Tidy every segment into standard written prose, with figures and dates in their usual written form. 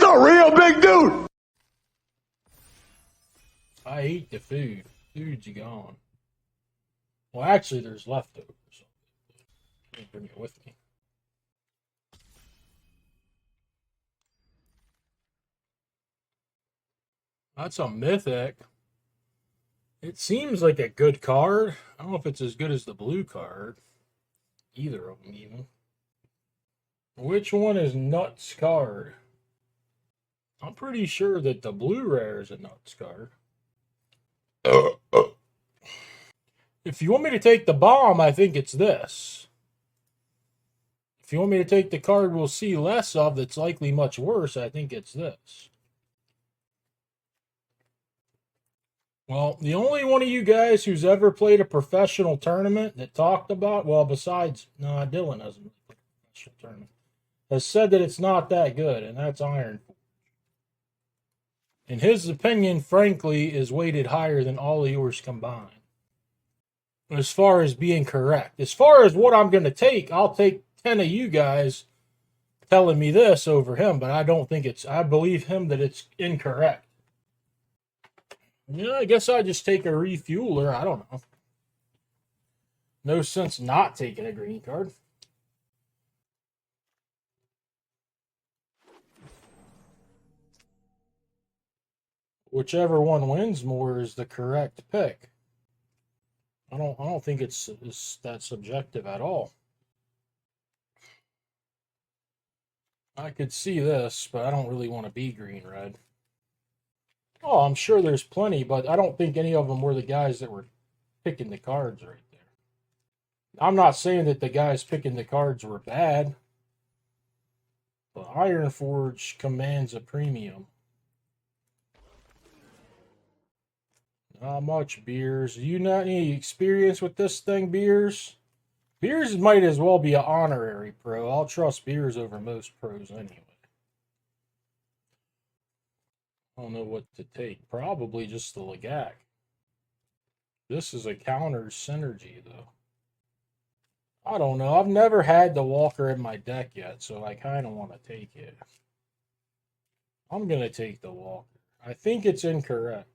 a real big dude. I ate the food. Food's gone. Well, actually, there's leftovers. Let me bring it with me. That's a Mythic. It seems like a good card. I don't know if it's as good as the blue card. Either of them, even. Which one is Nuts card? I'm pretty sure that the blue rare is a Nuts card. If you want me to take the bomb, I think it's this. If you want me to take the card we'll see less of that's likely much worse, I think it's this. Well, the only one of you guys who's ever played a professional tournament that talked about, well, besides, no, Dylan hasn't played a professional tournament, has said that it's not that good, and that's Iron Forge. In his opinion, frankly, is weighted higher than all of yours combined. As far as being correct. As far as what I'm going to take, I'll take 10 of you guys telling me this over him, but I don't think it's, I believe him that it's incorrect. Yeah, I guess I just take a refueler. I don't know. No sense not taking a green card. Whichever one wins more is the correct pick. I don't think it's that subjective at all. I could see this, but I don't really want to be green-red. Oh, I'm sure there's plenty, but I don't think any of them were the guys that were picking the cards right there. I'm not saying that the guys picking the cards were bad, but Iron Forge commands a premium. Not much, Beers. You not any experience with this thing, Beers? Beers might as well be an honorary pro. I'll trust Beers over most pros anyway. I don't know what to take. Probably just the Lagac. This is a counter synergy, though. I don't know. I've never had the Walker in my deck yet, so I kind of want to take it. I'm going to take the Walker. I think it's incorrect.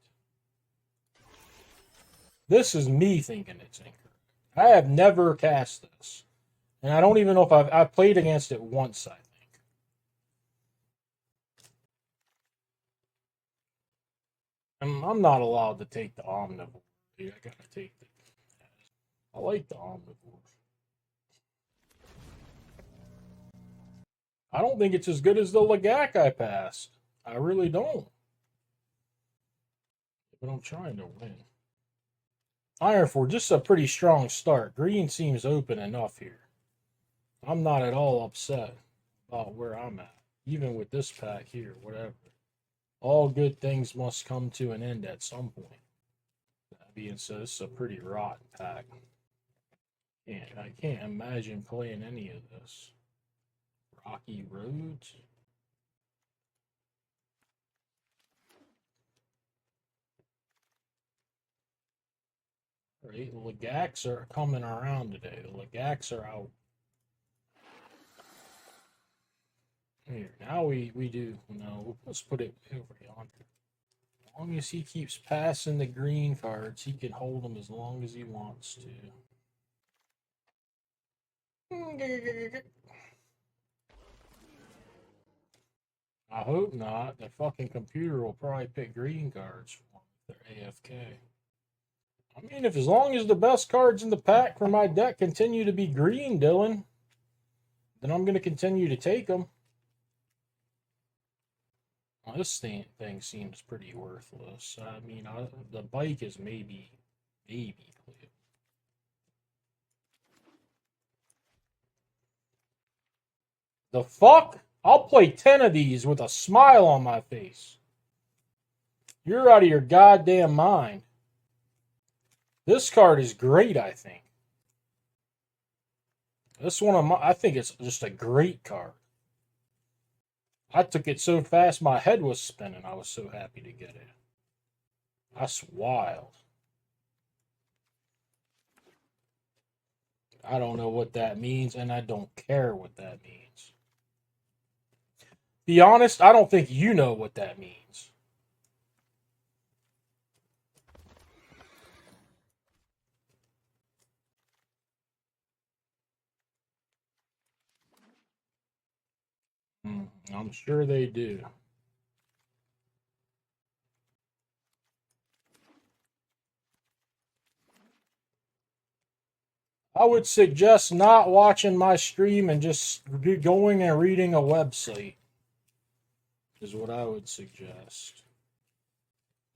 This is me thinking it's incorrect. I have never cast this. And I don't even know if I've played against it once, I think. I'm not allowed to take the Omnivore. I gotta take the... I like the Omnivore. I don't think it's as good as the Lagac I passed. I really don't. But I'm trying to win. Iron Forge, just a pretty strong start. Green seems open enough here. I'm not at all upset about where I'm at. Even with this pack here, whatever. All good things must come to an end at some point. That being said, this is a pretty rotten pack. I can't imagine playing any of this. Rocky Roads. Right, the Lagacs are coming around today. The Lagacs are out. Here, now we do. No, let's put it over yonder. As long as he keeps passing the green cards, he can hold them as long as he wants to. I hope not. The fucking computer will probably pick green cards for me if they're AFK. I mean, if as long as the best cards in the pack for my deck continue to be green, Dylan, then I'm going to continue to take them. Well, this thing seems pretty worthless. I mean, the bike is maybe clear. The fuck? I'll play 10 of these with a smile on my face. You're out of your goddamn mind. This card is great, I think. This one, I think it's just a great card. I took it so fast my head was spinning. I was so happy to get it. That's wild. I don't know what that means, and I don't care what that means. Be honest, I don't think you know what that means. I'm sure they do. I would suggest not watching my stream and just going and reading a website, is what I would suggest.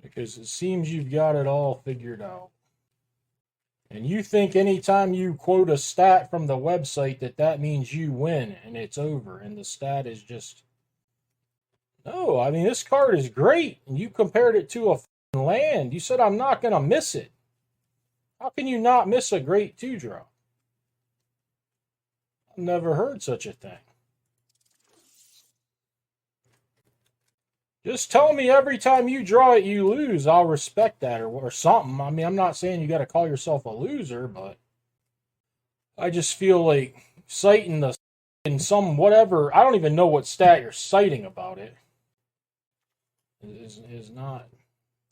Because it seems you've got it all figured out. And you think anytime you quote a stat from the website that means you win and it's over and the stat is just. No, I mean, this card is great. And you compared it to a land. You said I'm not going to miss it. How can you not miss a great 2-drop? I've never heard such a thing. Just tell me every time you draw it, you lose. I'll respect that or something. I mean, I'm not saying you got to call yourself a loser, but I just feel like citing the in some whatever. I don't even know what stat you're citing about it. Is not.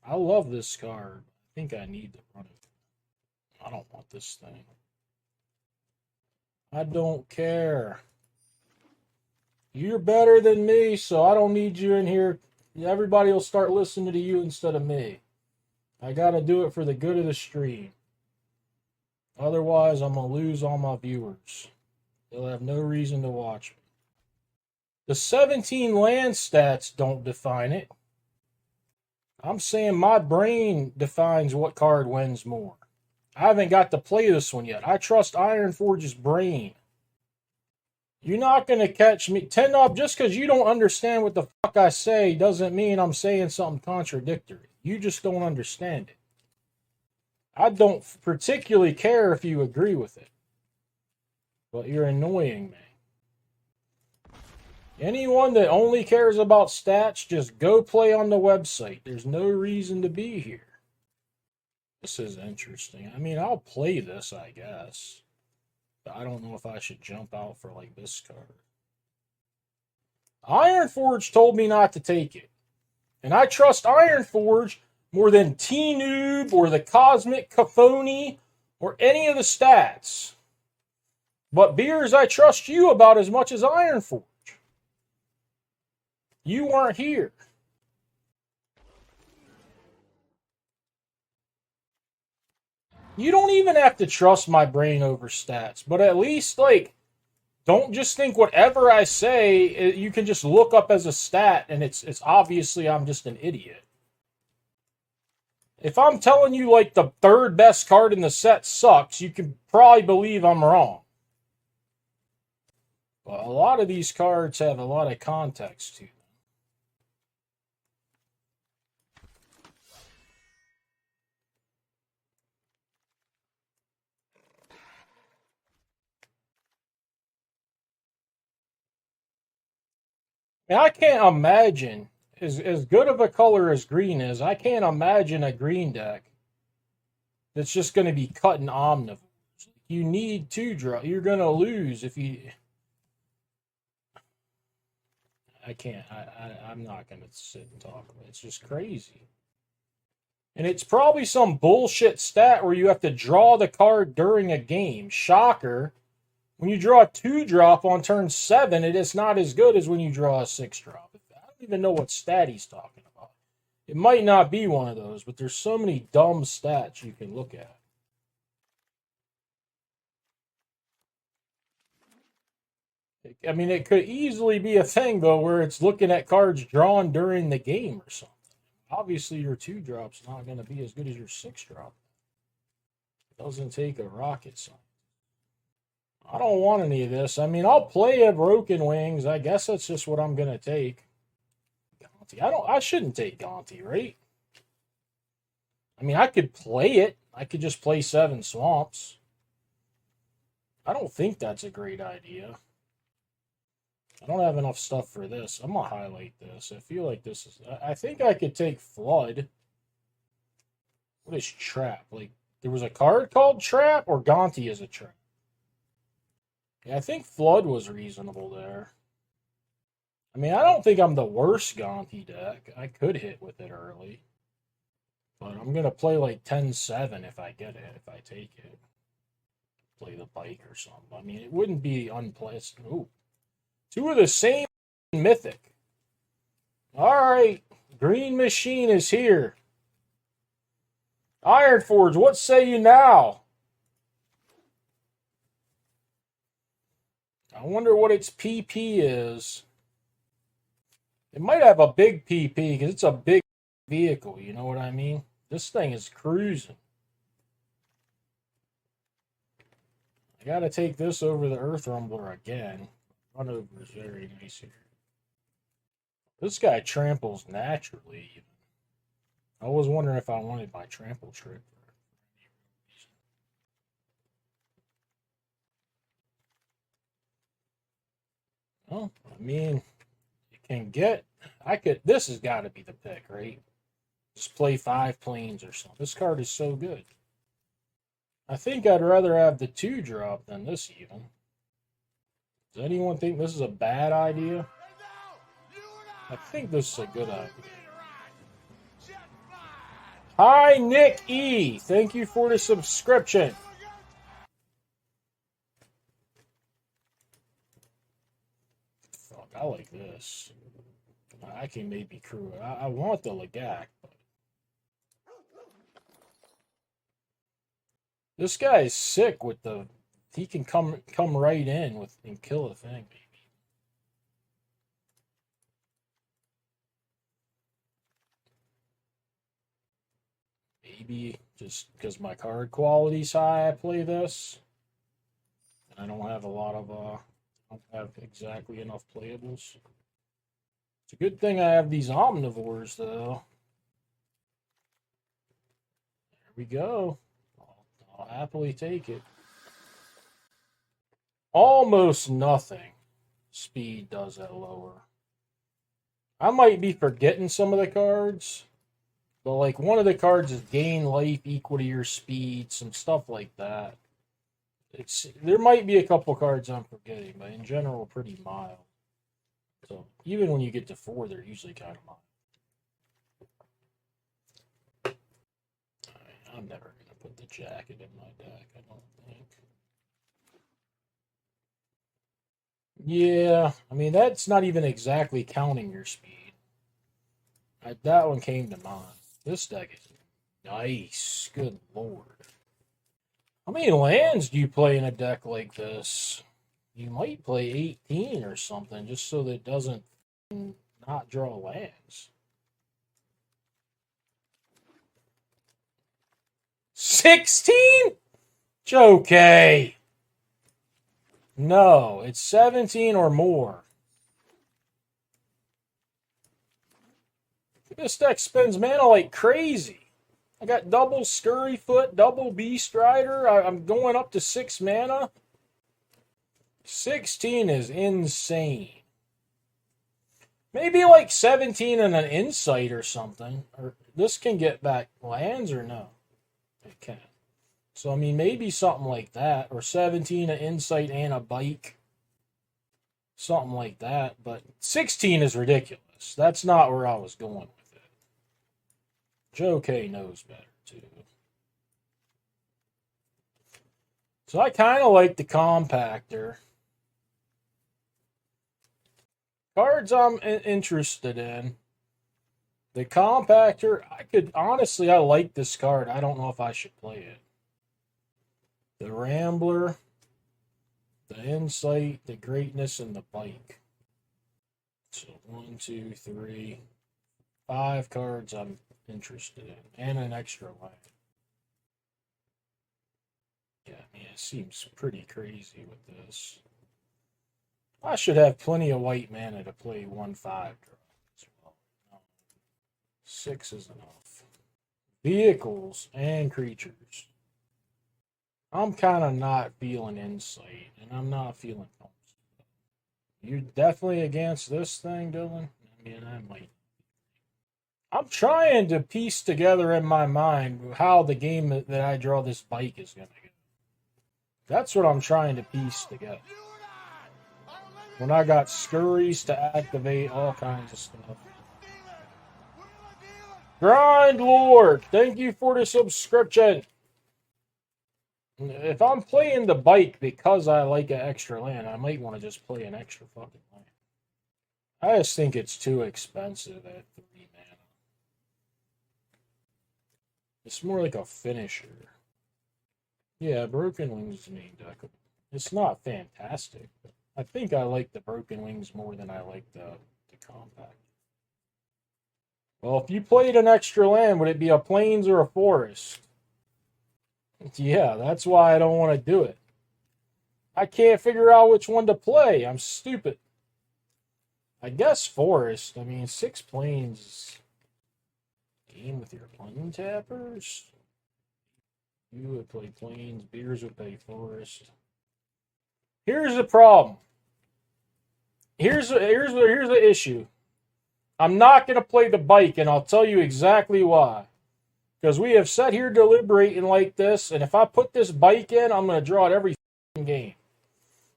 I love this card. I think I need to run it. I don't want this thing. I don't care. You're better than me, so I don't need you in here. Everybody will start listening to you instead of me. I got to do it for the good of the stream. Otherwise, I'm going to lose all my viewers. They'll have no reason to watch me. The 17 land stats don't define it. I'm saying my brain defines what card wins more. I haven't got to play this one yet. I trust Ironforge's brain. You're not going to catch me. 10 up, just because you don't understand what the fuck I say doesn't mean I'm saying something contradictory. You just don't understand it. I don't particularly care if you agree with it. But you're annoying me. Anyone that only cares about stats, just go play on the website. There's no reason to be here. This is interesting. I mean, I'll play this, I guess. But I don't know if I should jump out for like this card. Ironforge told me not to take it. And I trust Ironforge more than T-Noob or the Cosmic Caphony or any of the stats. But Beers, I trust you about as much as Ironforge. You weren't here. You don't even have to trust my brain over stats, but at least, like, don't just think whatever I say, you can just look up as a stat, and it's obviously I'm just an idiot. If I'm telling you, like, the third best card in the set sucks, you can probably believe I'm wrong. But a lot of these cards have a lot of context to them. And I can't imagine, as good of a color as green is, I can't imagine a green deck that's just going to be cutting omnivores. You need 2-drop. You're going to lose if you... I can't. I'm not going to sit and talk. It's just crazy. And it's probably some bullshit stat where you have to draw the card during a game. Shocker. When you draw a 2-drop on turn 7, it is not as good as when you draw a 6-drop. I don't even know what stat he's talking about. It might not be one of those, but there's so many dumb stats you can look at. I mean, it could easily be a thing, though, where it's looking at cards drawn during the game or something. Obviously, your 2-drop's not going to be as good as your 6-drop. It doesn't take a rocket science. I don't want any of this. I mean, I'll play a Broken Wings. I guess that's just what I'm going to take. Gonti. I shouldn't take Gonti, right? I mean, I could play it. I could just play 7 Swamps. I don't think that's a great idea. I don't have enough stuff for this. I'm going to highlight this. I feel like this is... I think I could take Flood. What is Trap? Like, there was a card called Trap, or Gonti is a trap? Yeah, I think Flood was reasonable there. I mean, I don't think I'm the worst Gonti deck. I could hit with it early. But I'm going to play like 10-7 if I get it, if I take it. Play the bike or something. I mean, it wouldn't be unpleasant. Ooh. Two of the same Mythic. All right. Green Machine is here. Ironforge, what say you now? I wonder what its PP is. It might have a big PP because it's a big vehicle. You know what I mean? This thing is cruising. I got to take this over the Earth Rumbler again. Run over is very nice here. This guy tramples naturally. I was wondering if I wanted my trample trick. Well, I mean, you can get. This has got to be the pick, right? Just play 5 planes or something. This card is so good. I think I'd rather have the 2-drop than this even. Does anyone think this is a bad idea? I think this is a good idea. Hi, Nick E. Thank you for the subscription. Fuck, I like this. I can maybe crew it. I want the Legac, but this guy is sick with the. He can come right in with and kill a thing, maybe just because my card quality's high, I play this. I don't have a lot of I don't have exactly enough playables. It's a good thing I have these omnivores though. There we go. I'll happily take it. Almost nothing speed does at lower. I might be forgetting some of the cards, but like one of the cards is gain life equal to your speed, some stuff like that. There might be a couple cards I'm forgetting, but in general, pretty mild. So even when you get to 4, they're usually kind of mild. Right, I'm never gonna put the jacket in my deck, I don't think. Yeah, I mean, that's not even exactly counting your speed. That one came to mind. This deck is nice. Good lord. How many lands do you play in a deck like this? You might play 18 or something just so that it doesn't not draw lands. 16? Okay. No, it's 17 or more. This deck spends mana like crazy. I got double Scurryfoot, double Beast Rider. I'm going up to 6 mana. 16 is insane. Maybe like 17 and an Insight or something. Or this can get back lands or no? It can. So, I mean, maybe something like that. Or 17, an Insight, and a Bike. Something like that. But 16 is ridiculous. That's not where I was going with it. Joe K knows better, too. So, I kind of like the Compactor. Cards I'm interested in. The Compactor, I like this card. I don't know if I should play it. The Rambler, the Insight, the Greatness, and the Bike. So 1, 2, 3, 5 cards I'm interested in, and an extra land. Yeah, I mean, it seems pretty crazy with this. I should have plenty of white mana to play 1/5 draw as well. No. 6 is enough. Vehicles and creatures. I'm kind of not feeling Insight, and I'm not feeling Pumps. You're definitely against this thing, Dylan? I mean, I might. I'm trying to piece together in my mind how the game that I draw this Bike is going to go. That's what I'm trying to piece together. When I got scurries to activate, all kinds of stuff. Grind Lord, thank you for the subscription. If I'm playing the bike because I like an extra land, I might want to just play an extra fucking land. I just think it's too expensive at 3 mana. It's more like a finisher. Yeah, Broken Wings is main deck. It's not fantastic, but I think I like the Broken Wings more than I like the compact. Well, if you played an extra land, would it be a plains or a forest? Yeah, that's why I don't want to do it. I can't figure out which one to play. I'm stupid. I guess forest. I mean, 6 plains. Game with your plane tappers. You would play plains. Beers would play forest. Here's the problem. Here's the issue. I'm not going to play the bike, and I'll tell you exactly why. Because we have sat here deliberating like this, and if I put this bike in, I'm going to draw it every game.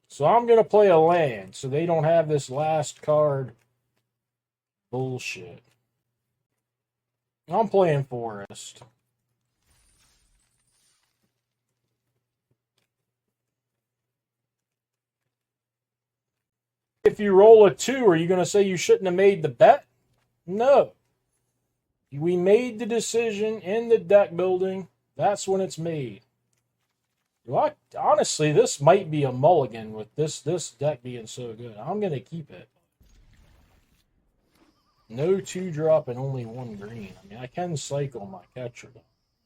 So I'm going to play a land, so they don't have this last card bullshit. I'm playing forest. If you roll a 2, are you going to say you shouldn't have made the bet? No. We made the decision in the deck building. That's when it's made. Well, honestly, this might be a mulligan with this deck being so good. I'm going to keep it. No 2-drop and only 1 green. I mean, I can cycle my Ketradon.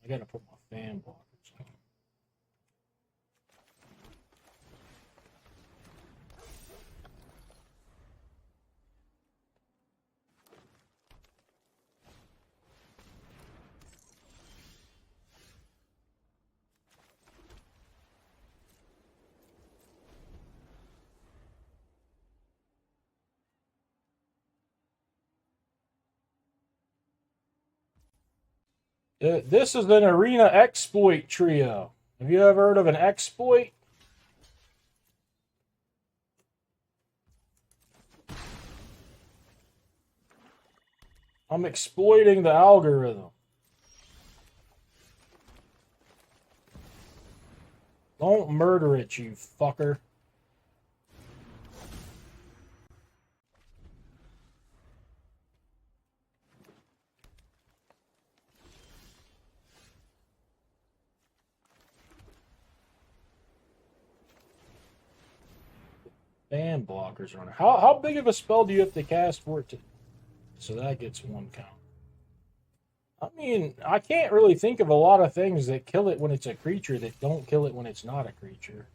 I got to put my fan blockers on. This is an arena exploit trio. Have you ever heard of an exploit? I'm exploiting the algorithm. Don't murder it, you fucker. Fan blockers on it. How big of a spell do you have to cast for it to... So that gets 1 count. I mean, I can't really think of a lot of things that kill it when it's a creature that don't kill it when it's not a creature.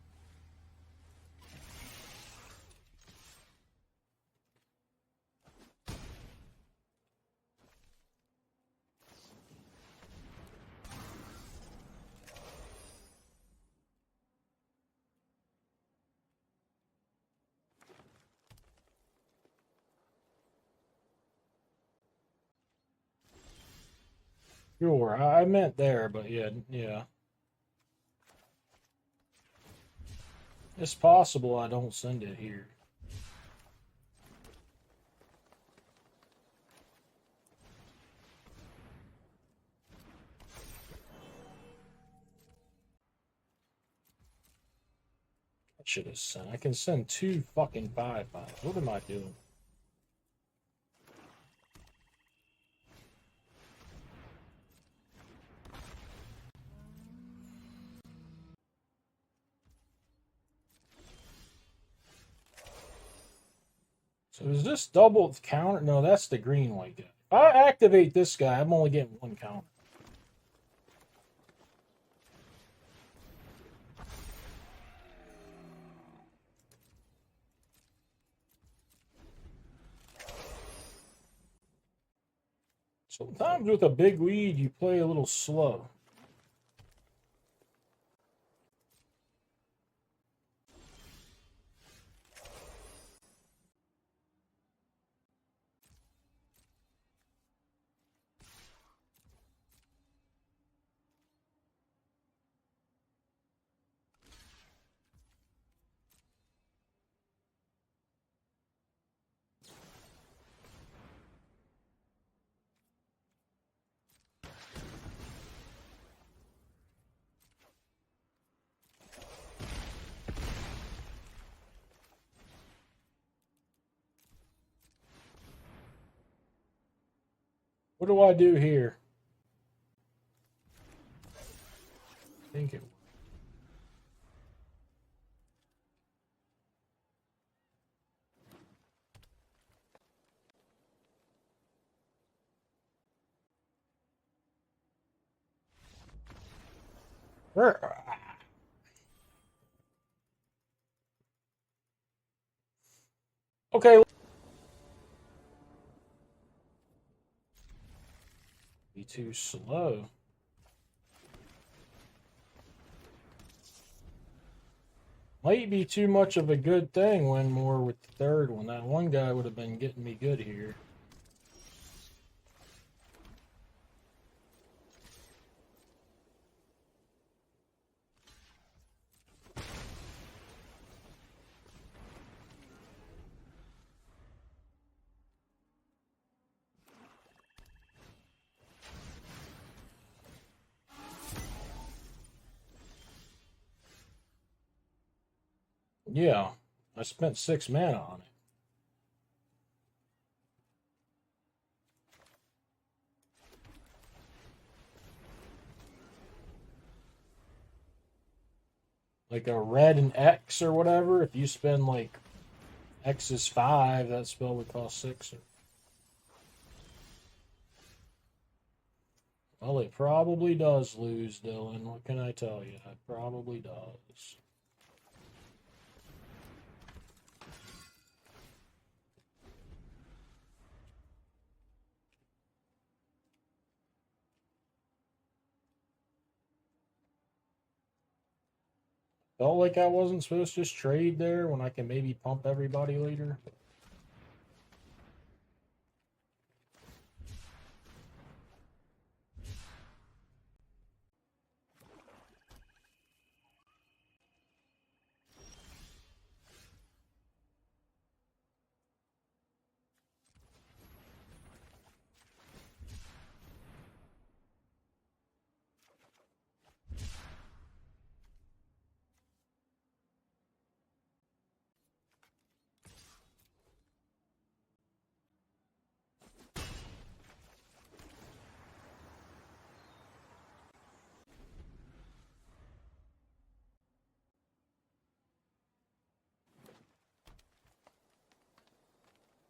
Sure, I meant there, but yeah. It's possible I don't send it here. I should have sent. I can send 2 fucking 5/5. What am I doing? So is this double counter? No, that's the green white guy. If I activate this guy, I'm only getting 1 counter. Sometimes with a big lead, you play a little slow. What do I do here? I think it. Where? Okay. Be too slow. Might be too much of a good thing when more with the third one. That one guy would have been getting me good here. Yeah, I spent 6 mana on it. Like a red and X or whatever. If you spend like X is 5, that spell would cost 6. Well, it probably does lose, Dylan. What can I tell you? It probably does. Felt like I wasn't supposed to just trade there when I can maybe pump everybody later.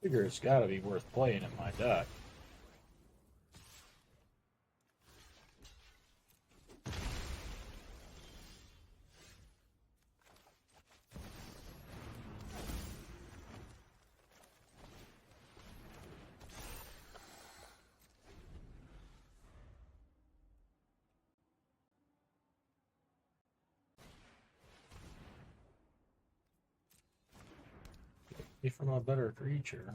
Figure it's got to be worth playing in my deck. Be from a better creature.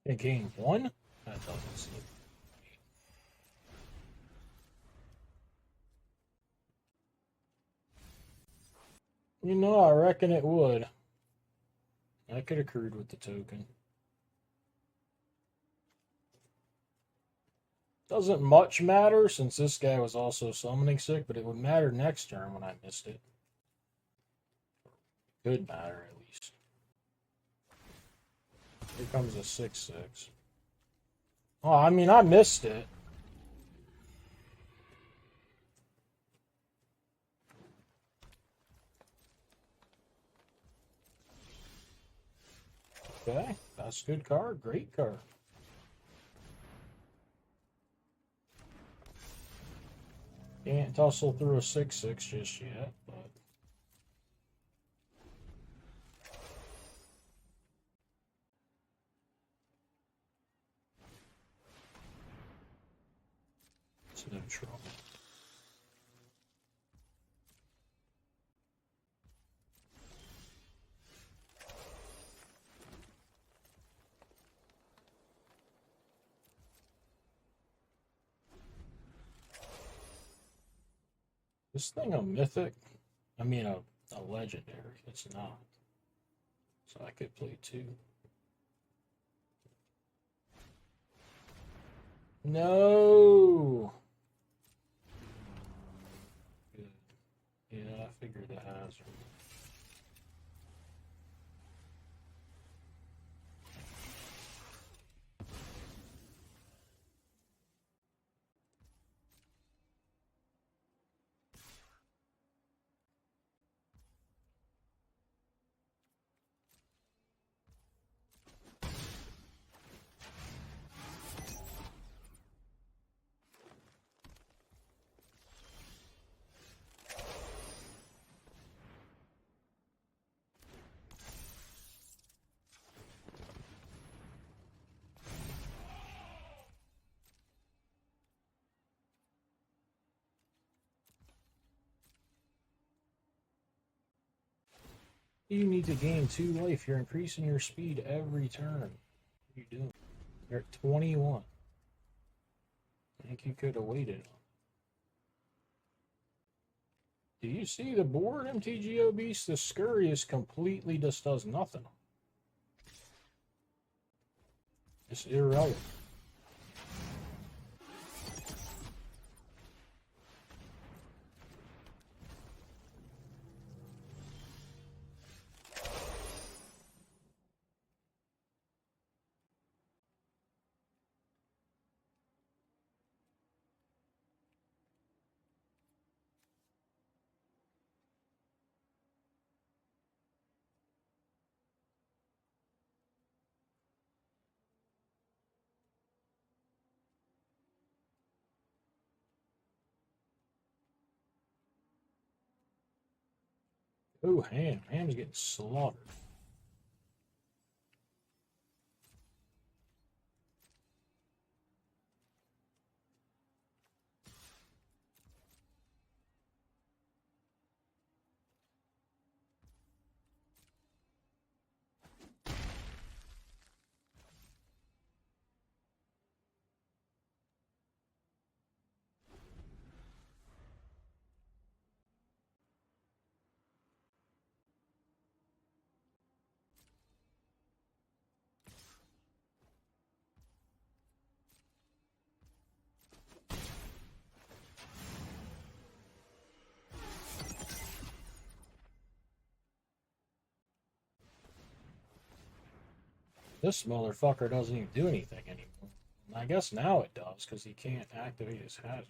In game 1? That doesn't seem. You know, I reckon it would. I could have accrued with the token. Doesn't much matter since this guy was also summoning sick, but it would matter next turn when I missed it. Could matter at least. Here comes a 6/6. Oh, I mean, I missed it. Okay, that's a good card. Great card. Can't tussle through a 6/6 just yet, but neutral. This thing a mythic? I mean a legendary. It's not. So I could play two. No. Good. Yeah, I figured the hazard. You need to gain 2 life. You're increasing your speed every turn. What are you doing? You're at 21. I think you could have waited. Do you see the board, MTGO Beast? The Scurry is completely just does nothing. It's irrelevant. Oh, Ham. Ham's getting slaughtered. This motherfucker doesn't even do anything anymore. I guess now it does, because he can't activate his hazard.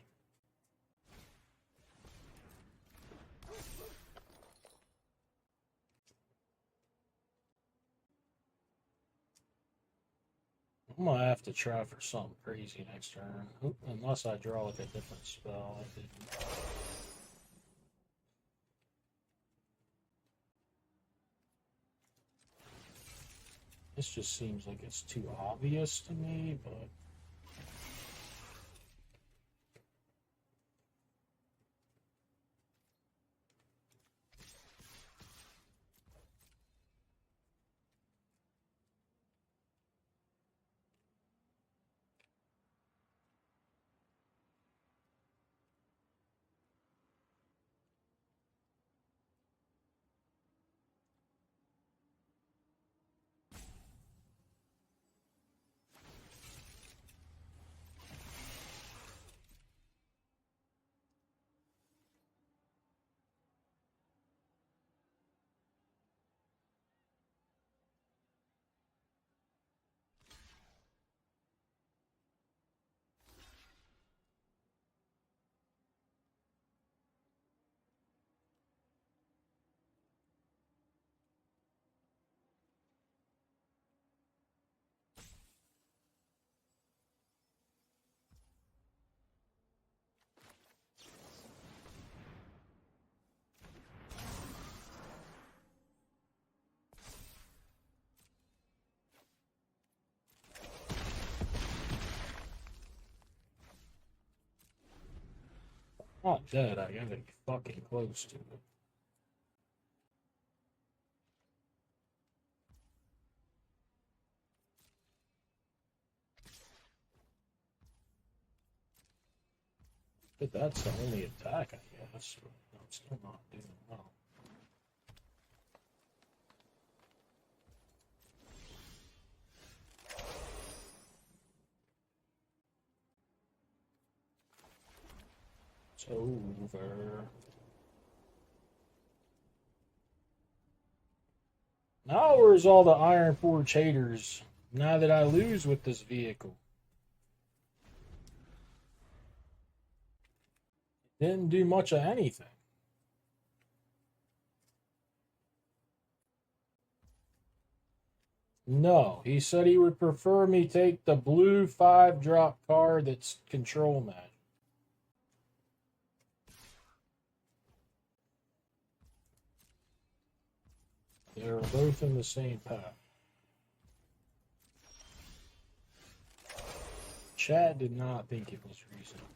I'm gonna have to try for something crazy next turn. Unless I draw like a different spell. I didn't. This just seems like it's too obvious to me, but... Not dead, I gotta be fucking close to it. But that's the only attack, I guess. I'm still not doing well. It's over. Now where's all the Iron Forge haters now that I lose with this vehicle? Didn't do much of anything. No, he said he would prefer me take the blue 5-drop card that's control magic. They're both in the same pack. Chad did not think it was reasonable.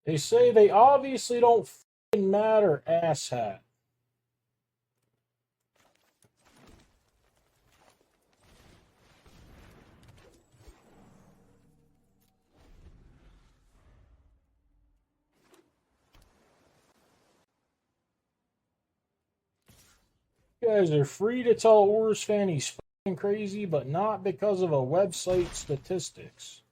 They say they obviously don't fucking matter, asshat. You guys are free to tell Oars fan he's fucking crazy, but not because of a website statistics.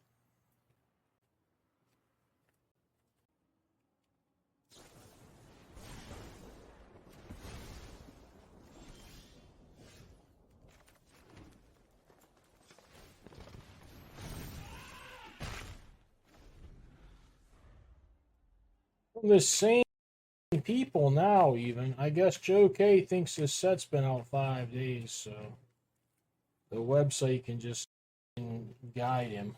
From the same people now, even. I guess Joe K thinks this set's been out 5 days, so the website can just guide him.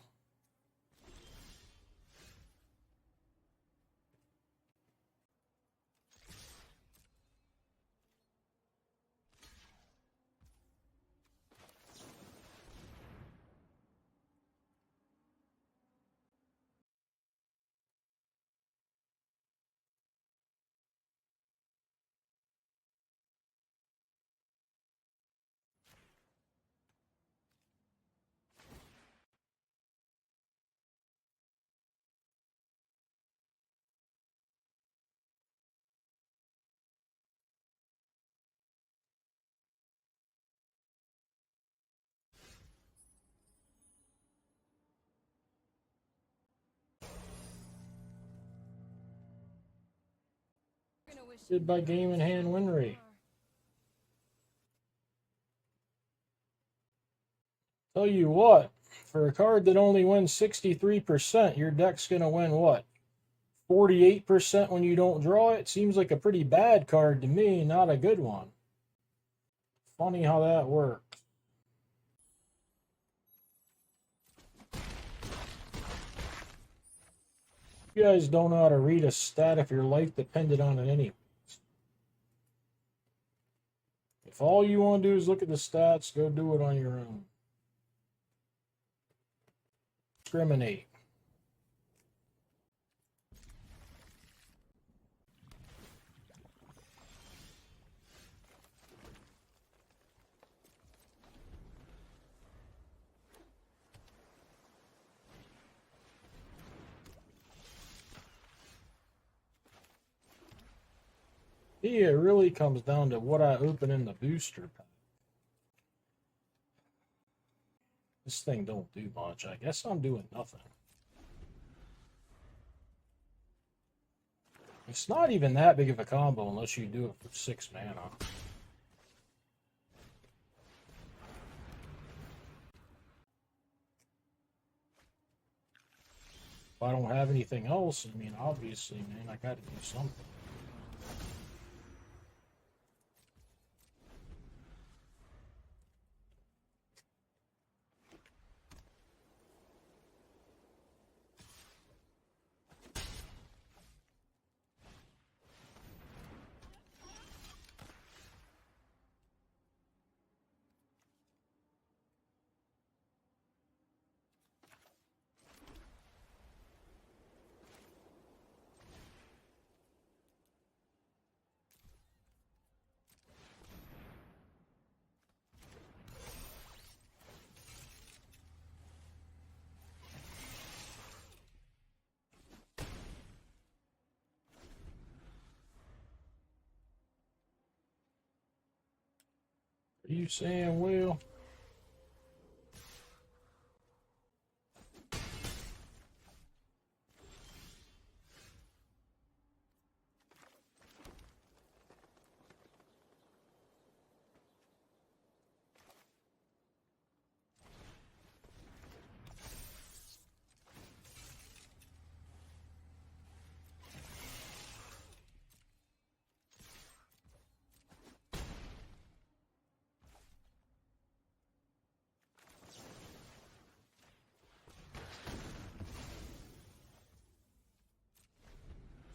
Did by game in hand win rate. Tell you what, for a card that only wins 63%, your deck's going to win what? 48% when you don't draw it? Seems like a pretty bad card to me, not a good one. Funny how that works. You guys don't know how to read a stat if your life depended on it anyways. If all you want to do is look at the stats, go do it on your own. Discriminate. Yeah, it really comes down to what I open in the booster pack. This thing don't do much. I guess I'm doing nothing. It's not even that big of a combo unless you do it for 6 mana. If I don't have anything else, I mean, obviously, man, I gotta do something. Are you saying, Will?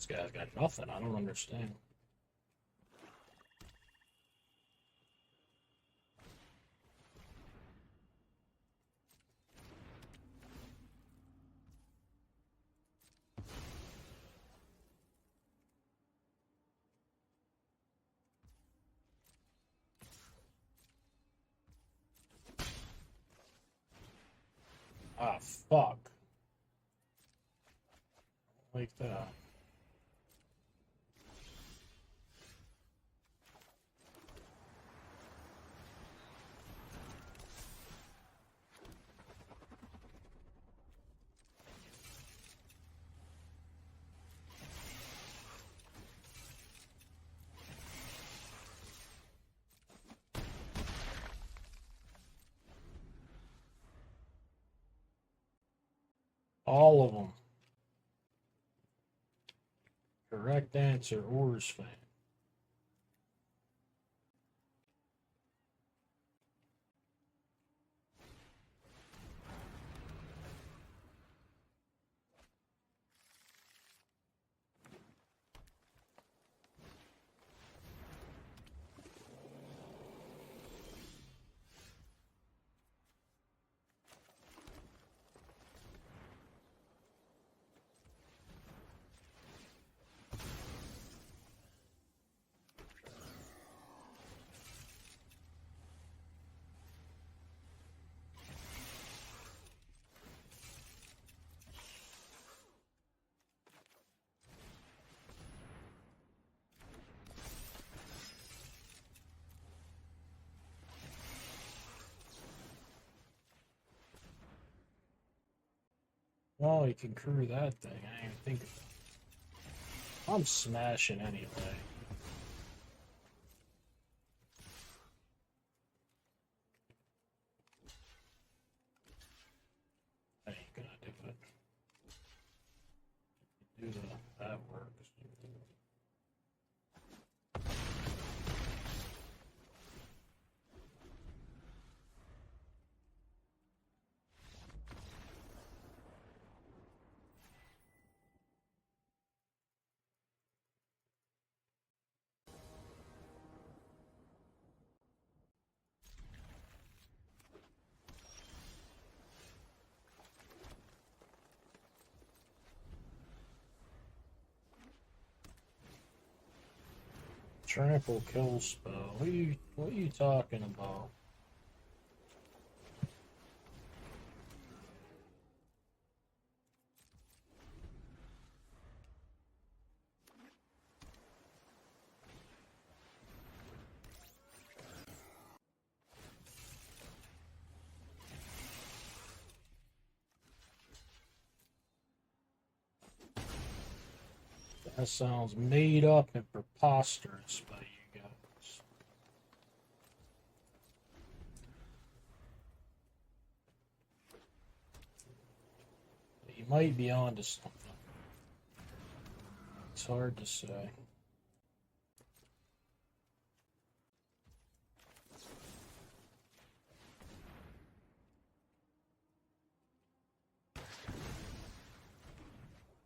This guy's got nothing. I don't understand. Ah, fuck. Like that. All of them. Correct answer, Oars fan. Well, you can crew that thing. I didn't even think of that. I'm smashing anyway. I ain't gonna do it. Do that works. Trample kill spell. What are you talking about? That sounds made up and preposterous by you guys. You might be onto something. It's hard to say.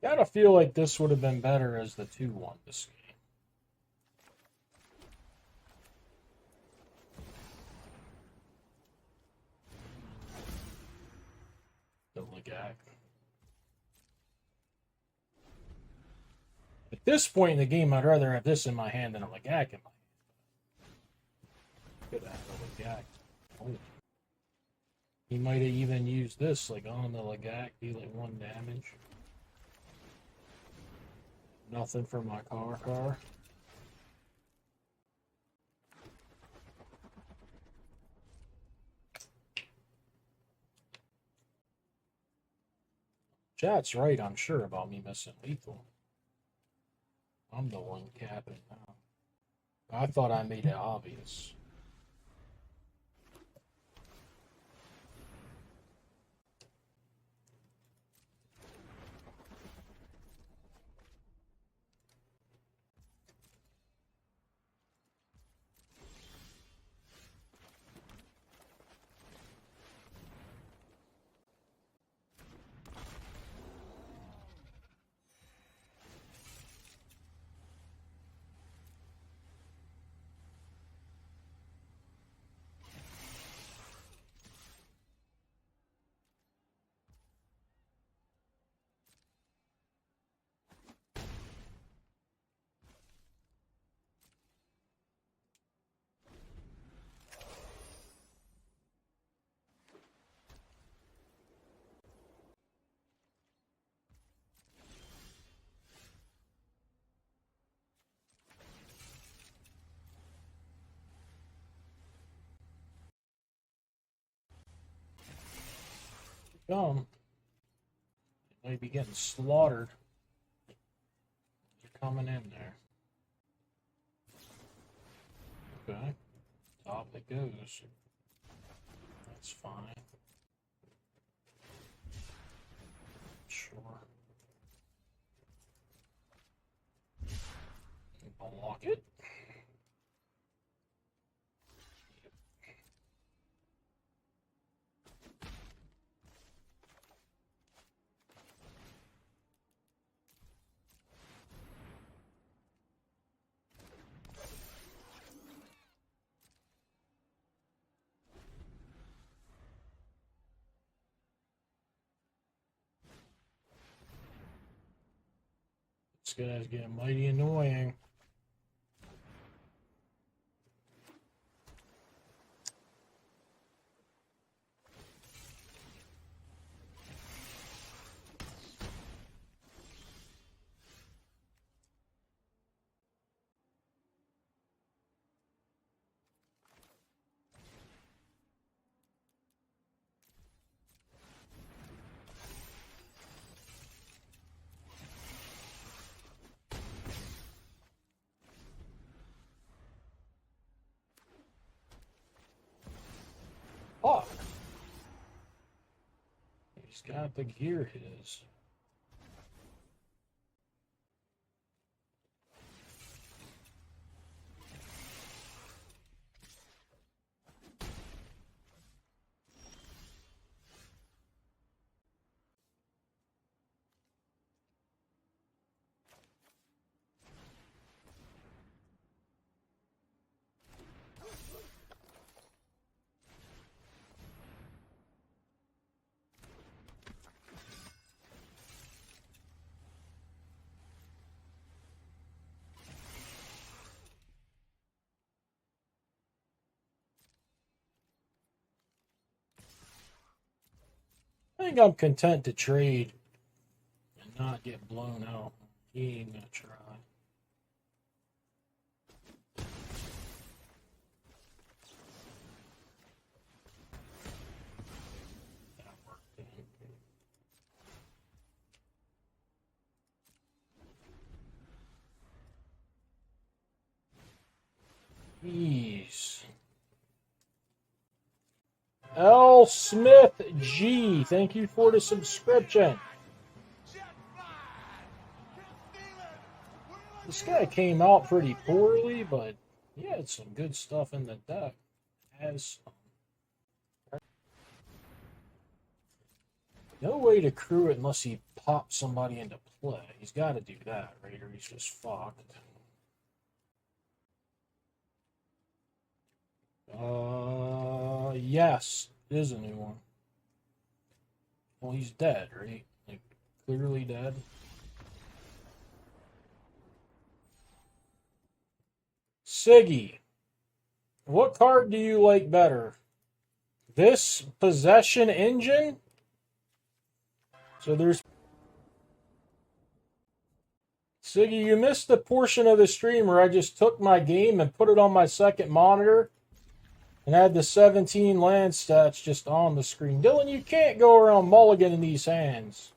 Gotta feel like this would have been better as the 2-1 this game. The Legak. At this point in the game, I'd rather have this in my hand than a Legak in my hand. Could have a Legak. Oh. He might have even used this, like on the Legak, dealing 1 damage. Nothing for my car. Chat's right, I'm sure, about me missing lethal. I'm the one capping now. I thought I made it obvious. Come. They might be getting slaughtered. They're coming in there. Okay. Top it goes. That's fine. Sure. Block it. This guy's getting mighty annoying. Oh! He's got the gear his. I think I'm content to trade and not get blown out. He ain't gonna try. That worked. Jeez. L. Smith G. Thank you for the subscription. This guy came out pretty poorly, but he had some good stuff in the deck. Has no way to crew it unless he pops somebody into play. He's got to do that, right? Or he's just fucked. Yes, it is a new one. Well, he's dead, right? Like, clearly dead. Siggy, what card do you like better? This Possession Engine? So there's... Siggy, you missed the portion of the stream where I just took my game and put it on my second monitor and had the 17 land stats just on the screen. Dylan, you can't go around mulliganing these hands.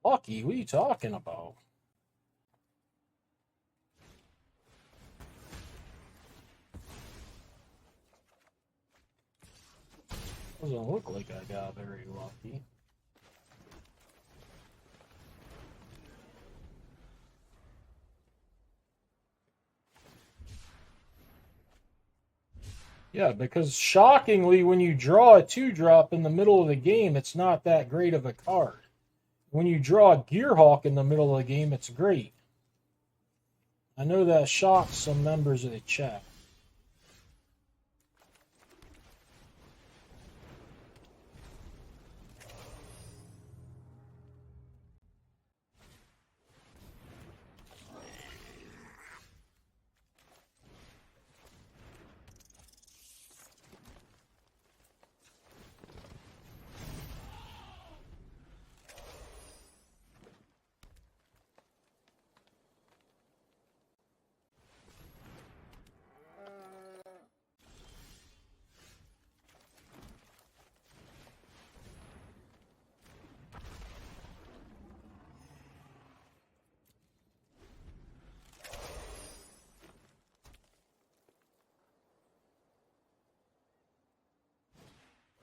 Lucky, what are you talking about? Doesn't look like I got very lucky. Yeah, because shockingly, when you draw a 2-drop in the middle of the game, it's not that great of a card. When you draw a Gearhawk in the middle of the game, it's great. I know that shocks some members of the chat.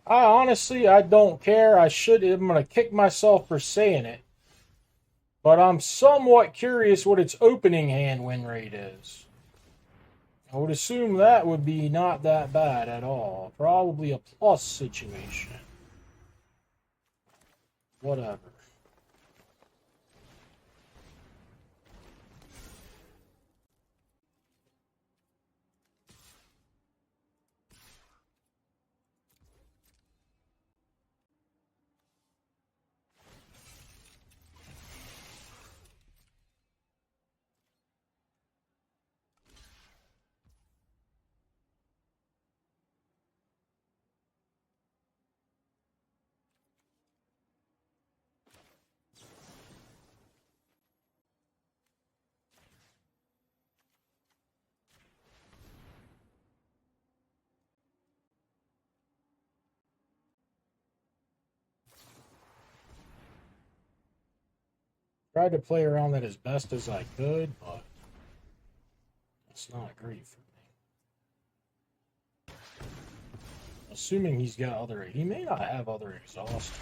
I don't care. I'm going to kick myself for saying it. But I'm somewhat curious what its opening hand win rate is. I would assume that would be not that bad at all. Probably a plus situation. Whatever. Tried to play around that as best as I could, but it's not great for me. Assuming he's got other... He may not have other exhaust.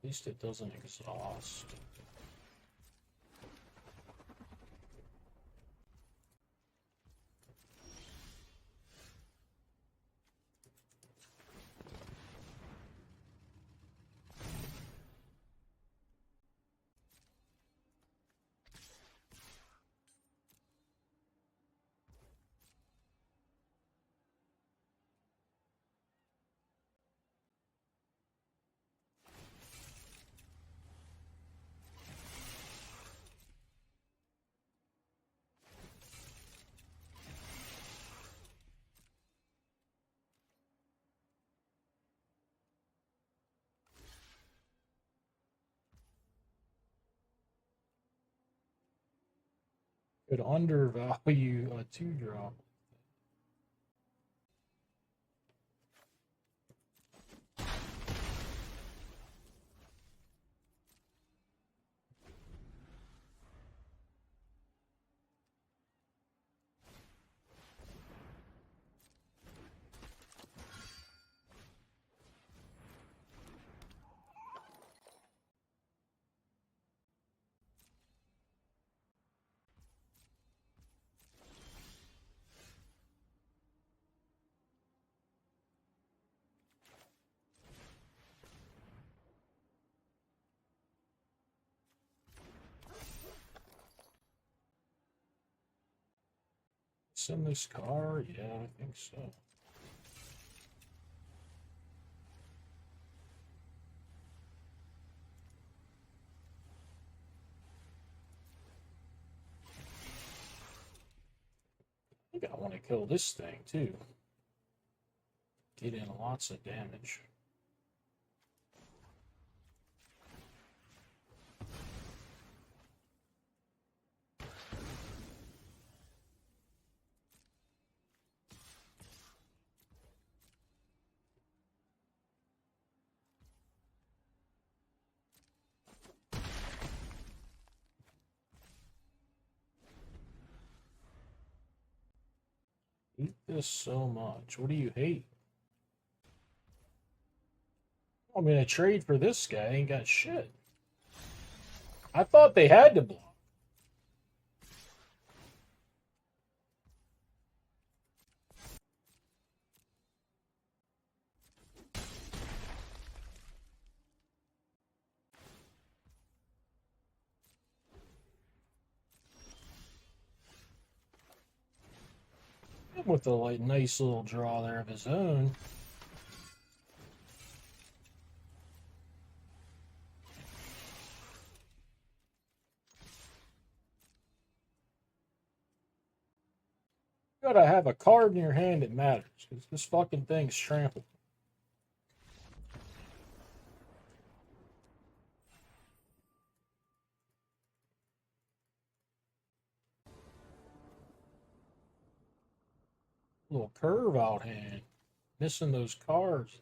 At least it doesn't exhaust. Could undervalue a 2-drop. In this car? Yeah, I think so. I think I want to kill this thing too. Get in lots of damage. Hate this so much. What do you hate? I'm gonna trade for this guy. Ain't got shit. I thought they had to block. With a like nice little draw there of his own. You gotta have a card in your hand that matters, because this fucking thing's trampled. Little curve out hand. Missing those cards,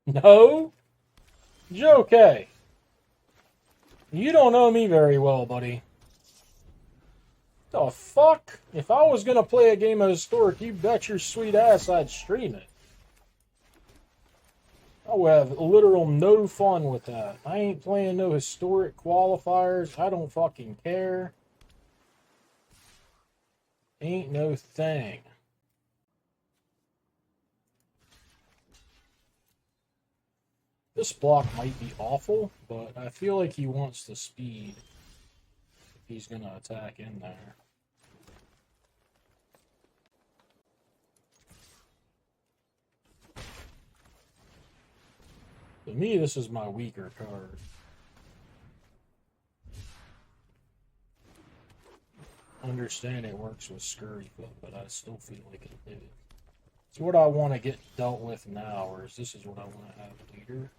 though. No? Joke. You don't know me very well, buddy. The fuck? If I was gonna play a game of Historic, you bet your sweet ass I'd stream it. I would have literal no fun with that. I ain't playing no Historic qualifiers. I don't fucking care. Ain't no thing. This block might be awful, but I feel like he wants the speed if he's gonna attack in there. To me, this is my weaker card. I understand it works with Scurryfoot, but I still feel like it did. It's what I want to get dealt with now, or is this is what I want to have later?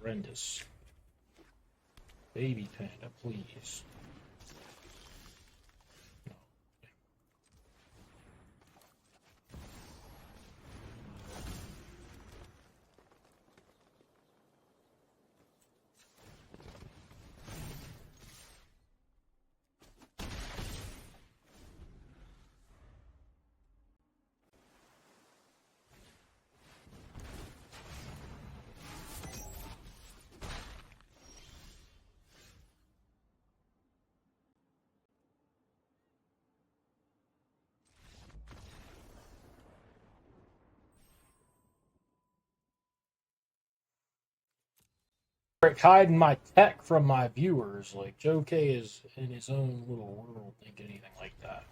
Horrendous. Baby Panda, please. Hiding my tech from my viewers. Like, Joe K is in his own little world thinking anything like that.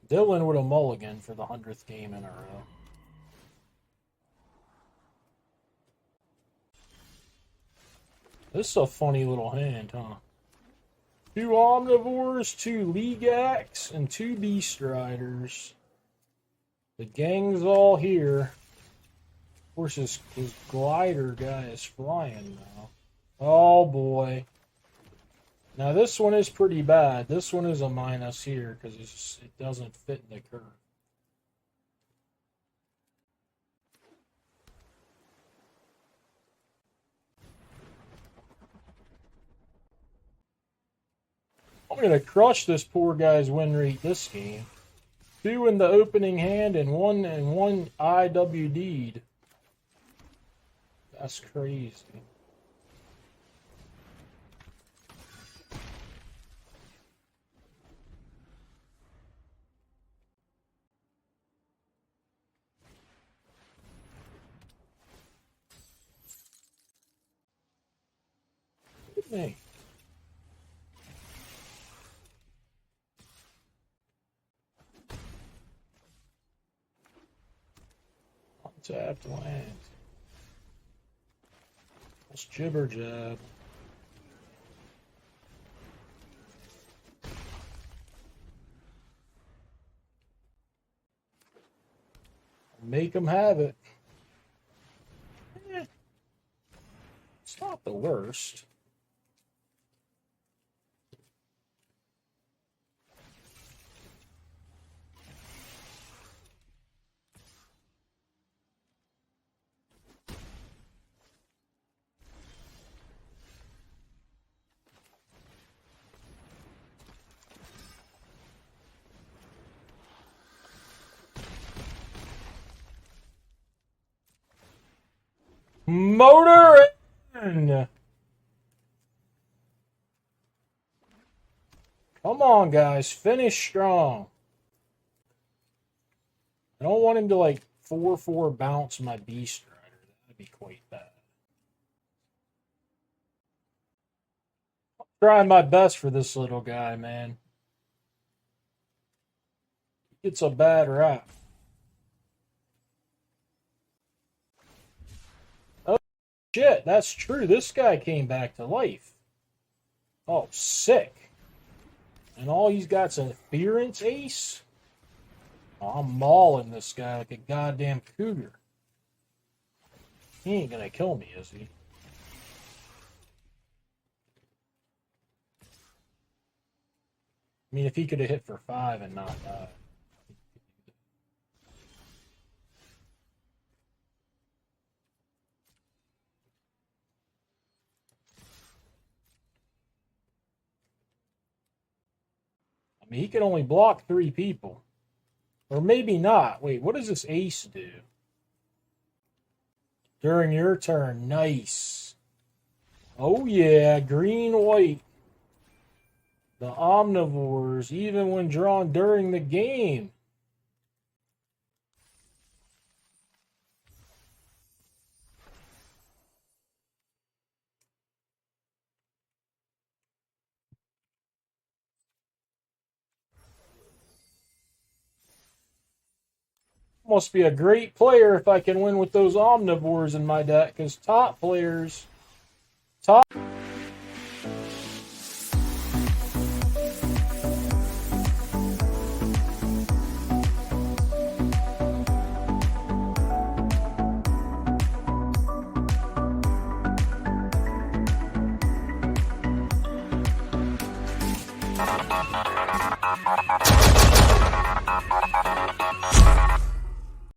Dylan would have mulligan for the 100th game in a row. This is a funny little hand, huh? 2 Omnivores, 2 Legax, and 2 Beast Riders. The gang's all here. Of course, his glider guy is flying now. Oh, boy. Now, this one is pretty bad. This one is a minus here because it doesn't fit in the curve. I'm going to crush this poor guy's win rate this game. 2 in the opening hand and one IWD'd. That's crazy. Look at me. Tapped land. Let's jibber jab. Make them have it. It's not the worst. Motor in. Come on, guys. Finish strong. I don't want him to, like, 4-4 bounce my Beast Rider. That would be quite bad. I'm trying my best for this little guy, man. He gets a bad rap. Shit, that's true. This guy came back to life. Oh, sick. And all he's got's an Interference Ace? Oh, I'm mauling this guy like a goddamn cougar. He ain't gonna kill me, is he? I mean, if he could have hit for 5 and not died. I mean, he can only block 3 people. Or maybe not. Wait, what does this ace do? During your turn. Nice. Oh, yeah. Green, white. The Omnivores, even when drawn during the game. Must be a great player if I can win with those Omnivores in my deck, because top players... Top...